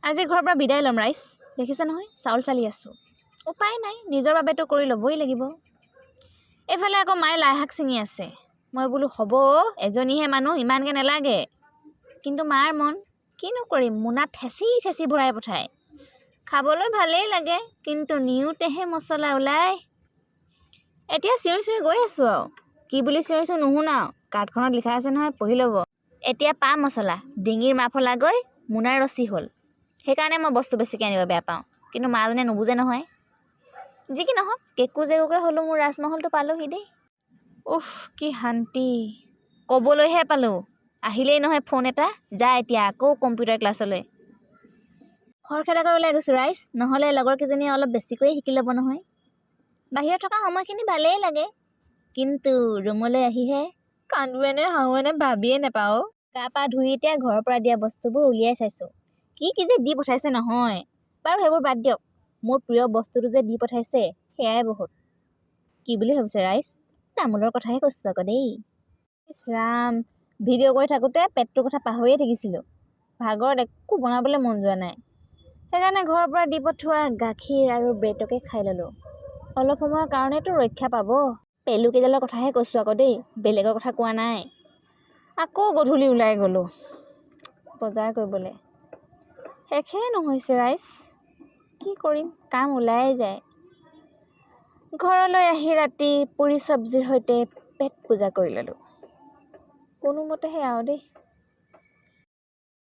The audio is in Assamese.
আজি ঘৰৰ পৰা বিদায় ল'ম ৰাইজ। দেখিছে নহয় চাউল চালি আছোঁ। উপায় নাই, নিজৰ বাবেতো কৰি ল'বই লাগিব। এইফালে আকৌ মায়ে লাই শাক ছিঙি আছে। মই বোলো হ'ব, এজনীহে মানুহ, ইমানকৈ নালাগে। কিন্তু মাৰ মন, কিনো কৰিম, মোনাত ঠেচি ঠেচি ভৰাই পঠায়। খাবলৈ ভালেই লাগে, কিন্তু নিওঁতেহে মছলা ওলায়। এতিয়া চিঞৰি চিঞৰি গৈ আছোঁ আৰু। কি বুলি চিঞৰিছোঁ নুশুনাও, কাৰ্ডখনত লিখা আছে নহয়, পঢ়ি ল'ব। এতিয়া পা মছলা, ডিঙিৰ মাফলা গৈ মোনাৰ ৰচি হ'ল। সেইকাৰণে মই বস্তু বেছিকৈ আনিব বেয়া পাওঁ। কিন্তু মাজনে নুবুজে নহয়। যি কি নহওক, কেকু জেকুকৈ হ'লেও মোৰ ৰাজমহলটো পালোহি দেই। উফ, কি শান্তি। ক'বলৈহে পালোঁ, আহিলেই নহয় ফোন এটা, যা এতিয়া আকৌ কম্পিউটাৰ ক্লাছলৈ। খৰখেদাকৈ ওলাই গৈছোঁ ৰাইজ, নহ'লে লগৰকেইজনীয়ে অলপ বেছিকৈয়ে শিকি ল'ব নহয়। বাহিৰত থকা সময়খিনি ভালেই লাগে, কিন্তু ৰুমলৈ আহিহে কান্দোৱেনে হাঁহোৱেনে ভাবিয়ে নাপাওঁ। গা পা ধুই এতিয়া ঘৰৰ পৰা দিয়া বস্তুবোৰ উলিয়াই চাইছোঁ। কি যে দি পঠাইছে নহয়। বাৰু সেইবোৰ বাদ দিয়ক, মোৰ প্ৰিয় বস্তুটো যে দি পঠাইছে সেয়াই বহুত। কি বুলি ভাবিছে ৰাইজ? তামোলৰ কথাহে কৈছোঁ আকৌ দেই। ইছ ৰাম, ভিডিঅ' কৰি থাকোঁতে পেটটোৰ কথা পাহৰিয়ে থাকিছিলোঁ। ভাগৰত একো বনাবলৈ মন যোৱা নাই। সেইকাৰণে ঘৰৰ পৰা দি পঠোৱা গাখীৰ আৰু ব্ৰেডকে খাই ল'লোঁ। অলপ সময়ৰ কাৰণেতো ৰক্ষা পাব। পেলুকেইডালৰ কথাহে কৈছোঁ আকৌ দেই, বেলেগৰ কথা কোৱা নাই। আকৌ গধূলি ওলাই গ'লোঁ বজাৰ কৰিবলৈ। শেষেই নহৈছে ৰাইজ, কি কৰিম, কাম ওলাই যায়। ঘৰলৈ আহি ৰাতি পুৰি চব্জিৰ সৈতে পেট পূজা কৰি ল'লোঁ। কোনোমতেহে আৰু দেই।